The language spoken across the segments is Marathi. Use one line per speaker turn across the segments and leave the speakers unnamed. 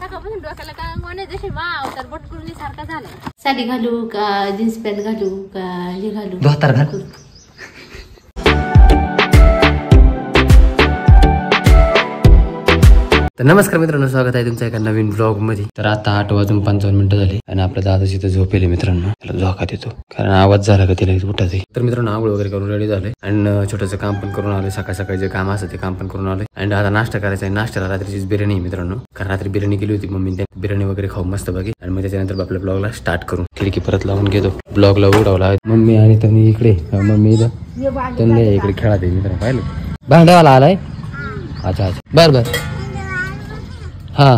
सकाळपासून डोक्याला काय म्हणे जशी तर बटकुरणी सारखा झालाय. साडी घालू का जीन्स पॅन्ट घालू का हे घालू
धोतर घालू. तर नमस्कार मित्रांनो, स्वागत आहे तुमच्या एका नवीन ब्लॉग मध्ये. तर आता 8:55 झाले आणि आपल्या दादाची तर झोपेले मित्रांनो. त्याला झोका देतो कारण आवाज झाला का तिला उठत आहे. तर मित्रांनो आंघोळ वगैरे करून रेडी झाले आणि छोटंसं काम पण करून आले. सकाळ सकाळी जे काम असतं ते काम पण करून आले आणि आता नाश्ता करायचा आहे. नाश्त्याला रात्रीचीच बिर्याणी मित्रांनो, कारण रात्री बिर्याणी केली होती मम्मी. त्या बिर्याणी वगैरे खाऊ मस्त बघी आणि मग त्याच्यानंतर आपल्या ब्लॉगला स्टार्ट करू. खिडकी परत लावून घेतो. ब्लॉगला उडवला मम्मी आणि त्यांनी इकडे मम्मी त्यांनी इकडे खेळा ते मित्रांनो. पाहिलं भांड्यावाला आलाय. अच्छा अच्छा बर हा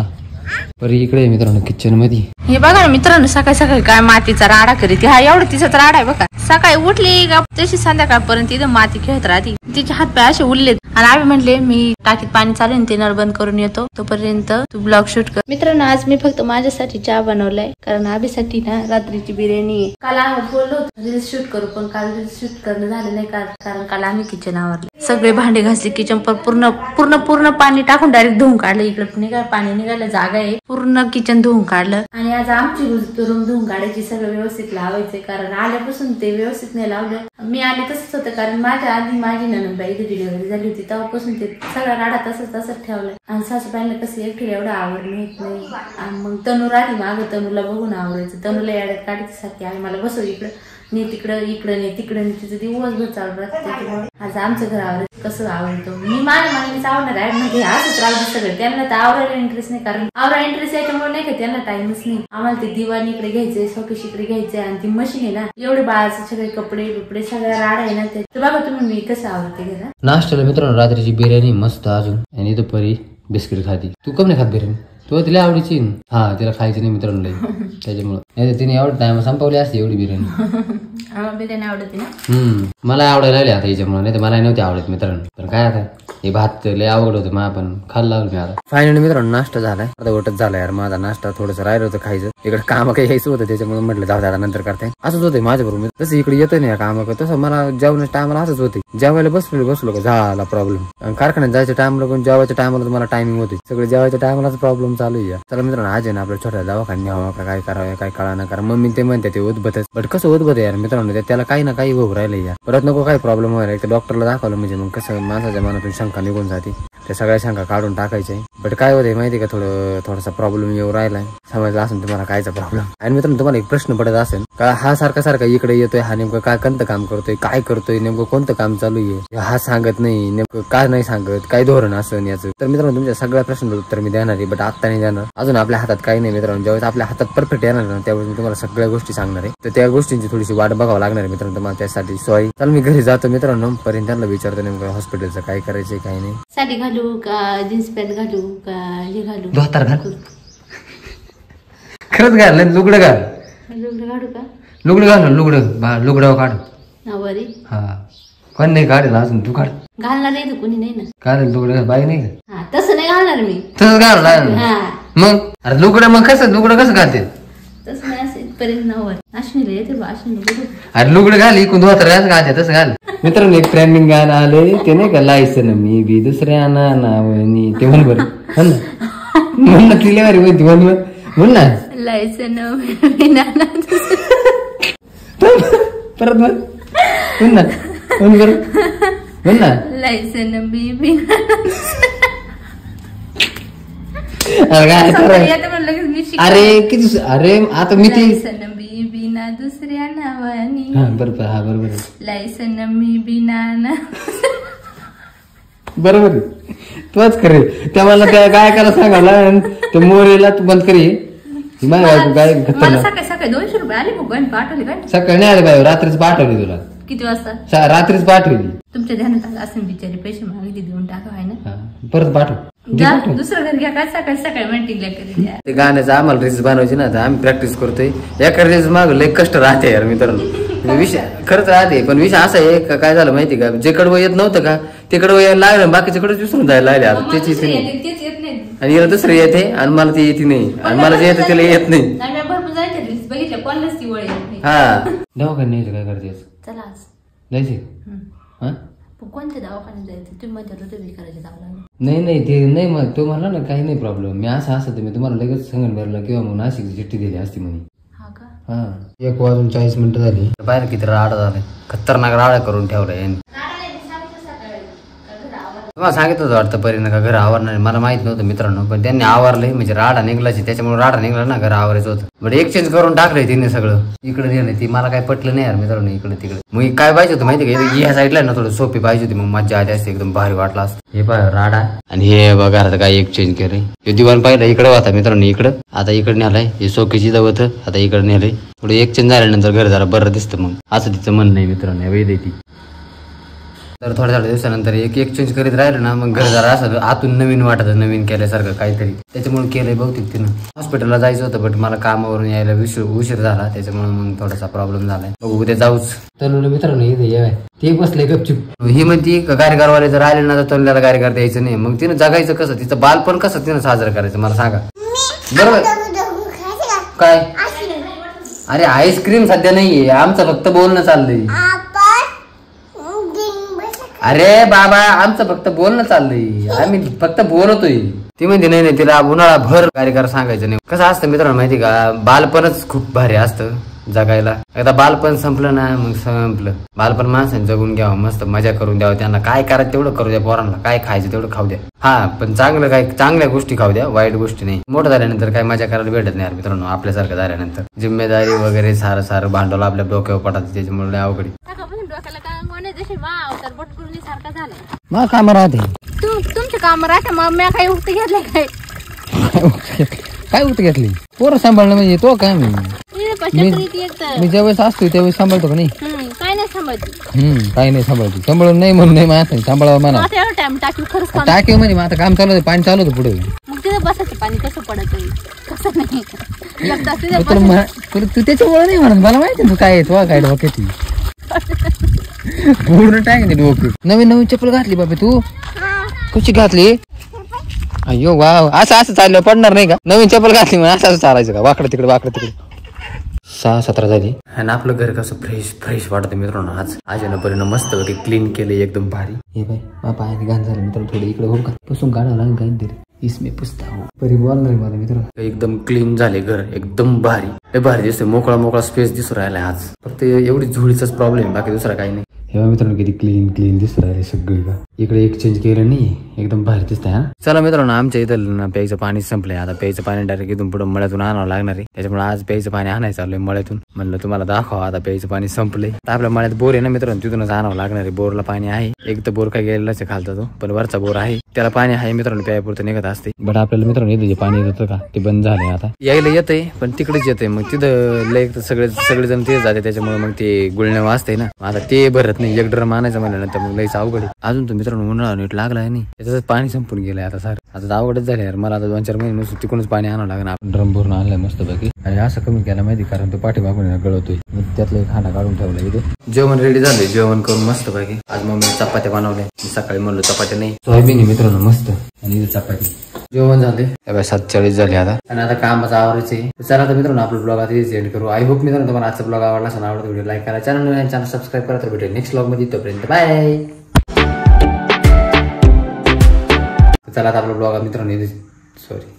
बरं इकडे मित्रांनो किचन मध्ये.
हे बघा ना मित्रांनो, सकाळी सकाळी काय मातीचा राडा करीत. हा एवढा तिचाच राडा आहे बघा. सकाळी उठली का तशी संध्याकाळपर्यंत इथं माती खेळत राहते. तिचे हात पाय असे उरलेत आणि आम्ही म्हटले मी टाकीत पाणी चालू ते नळ बंद करून येतो, तोपर्यंत तू ब्लॉग शूट कर. मित्रांनो आज मी फक्त माझ्यासाठी चहा बनवलाय कारण आबीसाठी ना रात्रीची बिर्याणी आहे. काल आम्ही बोललो रील्स शूट करू पण काल रील्स शूट करणं झालं नाही कारण काल आम्ही किचन आवरले. सगळे भांडे घासले. किचन पर पूर्ण पूर्ण पूर्ण पाणी टाकून डायरेक्ट धुवून काढलं. इकडे पाणी निघायला जागा आहे. पूर्ण किचन धुवून काढलं आणि आज आमची रूम धुवून काढायची. सगळं व्यवस्थित लावायचे कारण आल्यापासून ते व्यवस्थित नाही लावलं. मी आले तसंच होतं कारण माझ्या आधी माझी ननंदबाई इथे डिलिव्हरी झाली होती तेव्हापासून ते सगळा राडा तसंच ठेवलं. आणि सासूबाईला कसं एकटीला एवढं आवडणं होत नाही. आणि मग तनू राहते मागं, तनूला बघून आवडायचं. तनूला याड्यात काढायची सारखी आणि मला बसव इकडं नाही तिकडं नाही तिचं दिवसभर चालू राहतं. त्याच्यामुळे आज आमचं घर आवडायचं कसं आवडतं. मी माझ्या मनानेच आवडणार आहे म्हणजे असंच राहू सगळं. त्यांना तर आवडायला इंटरेस्ट नाही कारण आवडायला इंटरेस्ट याच्यामुळे नाही का त्यांना टाइमच नाही. आम्हाला ते दिवाणी इकडे घ्यायचंय, शोकेश इकडे घ्यायचंय आणि ती मशीन आहे ना एवढे बाळाचे सगळे कपडे बिपडे सगळ्या राडा आहे ना. ते बघा तुम्ही मी कसं आवडते घरा.
नाश्त्याला मित्रांनो रात्रीची बिर्याणी मस्त अजून आणि इथं परी बिस्किट खाती. तू कम नाही खात बिर्याणी? तो तिला आवडीची. हा तिला खायची नाही मित्रांनो त्याच्यामुळे. नाही तर तिने एवढं टाइम संपवली असते एवढी बिर्याणी.
बिर्याणी आवडते ना.
मला आवडायला लागली आता याच्यामुळे, नाही तर मला नव्हती आवडत मित्रांनो. पण काय आता हे भात लय अवघड होतं मला पण खायला लागलो मी. आता फायनली मित्रांनो नाश्ता झालाय. आता वटच झाला यार माझा नाश्ता. थोडंसं राहिलं होतं खायचं. इकडे काम काही यायचं होतं त्याच्यामुळे म्हटलं जाऊ नंतर करताय. असंच होतं माझ्या बरोबर. तसं इकडे येतं नाही काम तसं मला जेवणाच्या टायमाला असंच होते. जेवायला बसलो का झाला प्रॉब्लेम. कारखान्यात जायच्या टायमाला पण जेवायच्या टायमाला मला टायमिंग होते. सगळे जेवायच्या टायमालाच प्रॉब्लेम चालू आहे. चला मित्रांनो आज आहे ना आपल्या छोट्या दवाखान्यात न्यावं का काय करावं काय कळा ना. कारण मम्मी ते म्हणते ते उद्भतच. बट कसं उद्भत यार मित्रांनो, त्याला काही ना काही उभं राहिलं यार. परत नको काही प्रॉब्लेम व्हायला. एक डॉक्टरला दाखवलं म्हणजे मग कसं माणसाच्या मनातून शंका निघून जाते. त्या सगळ्या शंका काढून टाकायचे. बट काय होते माहिती का थोडासा प्रॉब्लेम येऊ राहिलाय. समजलं असेल तुम्हाला कायचा प्रॉब्लेम. आणि मित्रांनो तुम्हाला एक प्रश्न पडत असेल का हा सारखा इकडे येतोय हा नेमकं काय कोणतं काम करतोय काय करतोय नेमकं कोणतं काम चालू आहे हा सांगत नाही नेमकं काय नाही सांगत काय धोरण असं याचं. तर मित्रांनो तुमच्या सगळ्या प्रश्नाचं उत्तर मी देणार आहे. बट आता नाही देणार. अजून आपल्या हातात काही नाही मित्रांनो. ज्यावेळेस आपल्या हातात परफेक्ट येणार ना त्यावेळेस मी तुम्हाला सगळ्या गोष्टी सांगणार आहे. तर त्या गोष्टींची थोडीशी वाट बघावं लागणार आहे मित्रांनो तुम्हाला. त्यासाठी सॉरी. चल मी घरी जातो मित्रांनो. पर्यंत त्यांना विचारतो नेमकं हॉस्पिटलचं काय करायचंय काय नाही.
साडी घालू का जीन्स पॅन्ट घालू का हे घालू
धोतर घालू. खरंच घाल लुगडं घाल.
लुगडं काढू का?
लुगडं घाल लुगडं काढ.
नवरी
हा कोण नाही काढेल अजून तू काढ.
घालणार नाही तर कोणी नाही ना.
काढेल लुगडं बाई नाही
का? तसं नाही घालणार मी.
तसंच घाल मग. अरे लुगडं कसं घालते
तसं नाही असं इथपर्यंत नवर अश्विनीला येते बा. अश्विनी
अरे लुगडं घाल इकून धोतर घालते तसं घाल. मित्रांनो एक ट्रेंडिंग गाणं आले ते नाही का लायसन मी बी दुसऱ्या नावानी ते म्हण बरं म्हण ना तिला वारी म्हणते म्हण ना
लायसन
परत म्हण ना म्हण बरं म्हण ना
लायसन बी
अरे किती अरे आता मी ते
बिना दुसऱ्या नावानी.
बरोबर हा बरोबर
लायसन मी बिना
बरोबर तूच करे. त्या मला त्या गायकाला सांगावला ते मोरेला तू बंद करी.
सकाळी सकाळी 200 रुपये आले मग पाठवले काय?
सकाळी नाही आले बाई रात्रीच पाठवली तुला.
किती वाजता?
रात्रीच पाठवली.
तुमच्या ध्यानात आलं असं बिचारी पैसे मागितले देऊन टाका आहे ना.
परत पाठव.
दुसरं घर घ्या काय सकाळी मेंटिंगला करी.
ते गाण्याचं आम्हाला रील्स बनवायची ना तर आम्ही प्रॅक्टिस करतोय. एका रील्स माग लय कष्ट राहते यार मित्रांनो. विषय खरंच राहते पण विषय असा आहे का काय झालं माहिती का जे कडवं येत नव्हतं का ते कडवं यायला लागलं बाकीच्या कडेच विसरून जायला लागले. आता त्याची आणि याला दुसरं येते आणि मला ते येते नाही आणि मला जे येतं त्याला येत नाही. हा दवाखान्यात काय करते?
चला
जायचे
कोणत्या दवाखान्यात जायचं तुम्ही म्हणतात होते विकारायचे जावं लागलं.
नाही ते नाही मग तो म्हणला ना काही नाही प्रॉब्लेम. मी असं मी तुम्हाला लगेच संगमनेरला किंवा मग नाशिकची चिठ्ठी दिली असती म्हणे. हा 1:40 झाली. बाहेर किती राडा झालाय, खतरनाक राडा करून ठेवलाय यांनी. तुम्हाला सांगितलं होतं वाटतं परीनं का घर आवरणार. मला माहित नव्हतं मित्रांनो, पण त्यांनी आवरलंय म्हणजे राडा निघलाची, त्याच्यामुळे राडा निघला ना, घर आवरायचं होतं. बट एक्सचेंज करून टाकलंय तिने सगळं. इकडे नेलंय ती, मला काय पटलं नाही यार मित्रांनो. इकडे तिकडे मग काय पाहिजे होतं माहिती का, ह्या साईडला ना थोडं सोपी पाहिजे होती, मग मज्जा आली असते, एकदम भारी वाटला असतं. हे पाय राडा आणि हे बघा आता काय एक्सचेंज केलंय. हे दिवाण पाहिलं इकडे होता मित्रांनो, इकडं आता इकडे नेलाय. हे सोकेची दवत आता इकडे नेलंय. थोडं एक्सचेंज झाल्यानंतर घर जरा बरं दिसतं, मग असं तिचं म्हणणं आहे मित्रांनो. वेद आहे ती. तर थोड्या दिवसानंतर एक एक्सचेंज करीत राहिलं ना, मग घर जरा असं आतून नवीन वाटत, नवीन केल्यासारखं काहीतरी. त्याच्यामुळे केलंय बहुतेक तिनं. हॉस्पिटलला जायचं होतं, बट मला कामावरून यायला उशीर झाला, त्याच्यामुळे मग थोडासा प्रॉब्लेम झालाय. बघू उद्या जाऊच. तरुण मित्रांनो इथे ये ते बसले गपचूप. ही म्हणती गाडीगारवाले जर आले ना तर तरुणाला गाडीगार द्यायचं नाही. मग तिनं जगायचं कसं, तिचं बालपण कसं तिनं साजरं करायचं मला सांगा बरोबर. काय अरे आईस्क्रीम सध्या नाहीये, आमचं फक्त बोलणं चाललंय. अरे बाबा आमचं फक्त बोलणं चाललंय, आम्ही फक्त बोलतोय. ती म्हणते नाही तिला उन्हाळा भर कार्यकार सांगायचं नाही. कसं असतं मित्रांनो माहिती का, बालपणच खूप भारी असतं जगायला. एकदा बालपण संपलं ना मग संपलं. बालपण माणसाने जगून घ्यावं, मस्त मजा करून द्यावं. त्यांना काय करायचं तेवढं करू द्या, पोरांना काय खायचं तेवढं खाऊ द्या. हा पण चांगलं काय, चांगल्या गोष्टी खाऊ द्या, वाईट गोष्टी नाही. मोठं झाल्यानंतर काय मजा करायला भेटत नाही मित्रांनो. आपल्यासारखं झाल्यानंतर जिम्मेदारी वगैरे सारं भांडवल आपल्या डोक्यावर पडतात, त्याच्यामुळे अवघड. मग काम राहते
तुमचे काम राहते, मग मी काही उक्त घेतले
काय उक्त घेतली. पोरं सांभाळणं म्हणजे तो काय मी ज्यावेळेस असतो त्यावेळेस सांभाळतो का नाही.
काय नाही सांभाळतो,
काही नाही सांभाळतो. सांभाळून नाही म्हणून नाही माणसाने सांभाळावं म्हणा. टाकीव म्हणजे आता काम चालू होतं, पाणी चालू होतं पुढे.
मग तिथे बसायचं पाणी कसं पडत कसं नाही.
तू त्याच्यामुळे नाही म्हणत, मला माहिती तू काय येतो काय डोक्याची पूर्ण टाक डोके. नवीन चप्पल घातली बाबा तू, कशी घातली. अयो वाव, असं चाललं पडणार नाही का. नवीन चप्पल घातली मग असं चालायचं का, वाकडं तिकडे. 6:17 झाली आणि आपलं घर कसं फ्रेश वाटतं मित्रांनो. आज परिणाम मस्त क्लीन केले एकदम भारी. हे बाई बाबा घाण झालं मित्रांनो, थोडं इकडे हो का पुसून काढावं लागेल काहीतरी. इसमे पुसता हो परी बोलणार आहे मला मित्रांनो. एकदम क्लीन झाले घर, एकदम भारी दिसते. मोकळा स्पेस दिसू राहिला आज. फक्त एवढी झुळीचाच प्रॉब्लेम, बाकी दुसरा काही नाही. हे मित्रांनो किती क्लीन दिसू राहिले सगळी का. इकडे एक्सचेंज केलं नाही, एकदम भारी दिसतंय. हा चला मित्रांनो, आमच्या इथं प्यायचं पाणी संपलंय. आता प्यायचं पाणी डायरेक्ट इथून पुढे मळ्यातून आणावं लागणार आहे. त्याच्यामुळे आज प्यायचं पाणी आणायचं चाललंय मळ्यातून. म्हणलं तुम्हाला दाखवा, आता प्यायचं पाणी संपलंय. आपल्या मळ्यात बोर आहे ना मित्रांनो, तिथूनच आणावं लागणार आहे. बोरला पाणी आहे, एक तर बोर काय गेलेलाच खालचा तो, पण वरचा बोर आहे त्याला पाणी आहे मित्रांनो, प्यायपुरतं निघत असते. बट आपल्याला मित्रांनो इथं जे पाणी येतं का ते बंद झालंय. आता यायला येतंय पण तिकडेच येतंय, मग तिथं लय सगळेजण तेच जाते, त्याच्यामुळे मग ते गुळण्या वाजतंय ना. आता ते भरत नाही, एक ड्रम आणायचं म्हणल्यानंतर मग लईच अवघड आहे. अजून तर मित्रांनो उन्हाळा नीट लागलाय नाही, त्याचं पाणी संपून गेलंय आता सार. आता अवघडच झालं यार मला. आता 2-4 महिने नुसतं तिकडूनच पाणी आणावं लागणार. आपण ड्रम भरून आणलाय मस्त पैकी. आणि असं कमी केला माहिती, कारण तो पाठीमागून गळतोय. त्यातलं एक खाना काढून ठेवला इथे. जेवण रेडी झालंय, जेवण करून मस्त पैकी. आज मम्मी चपात्या बनवल्या. सकाळी म्हणलो चपात्या नाही, सोयाबीन मित्रांनो मस्त. आणि इथे चपाती. जेवण झाले 7:40 झाले आता. आणि आता कामाचं आवरायचं आहे. चला तर मित्रांनो आपला ब्लॉग आता एंड करू. आय होप मित्रांनो तुम्हाला आजचा ब्लॉग आवडला असेल, आवडतो व्हिडिओ लाईक करा, चॅनल सबस्क्राईब करा. तर भेटेल नेक्स्ट ब्लॉग मध्ये, तोपर्यंत बाय. चला आता आपला ब्लॉग मित्रांनो सॉरी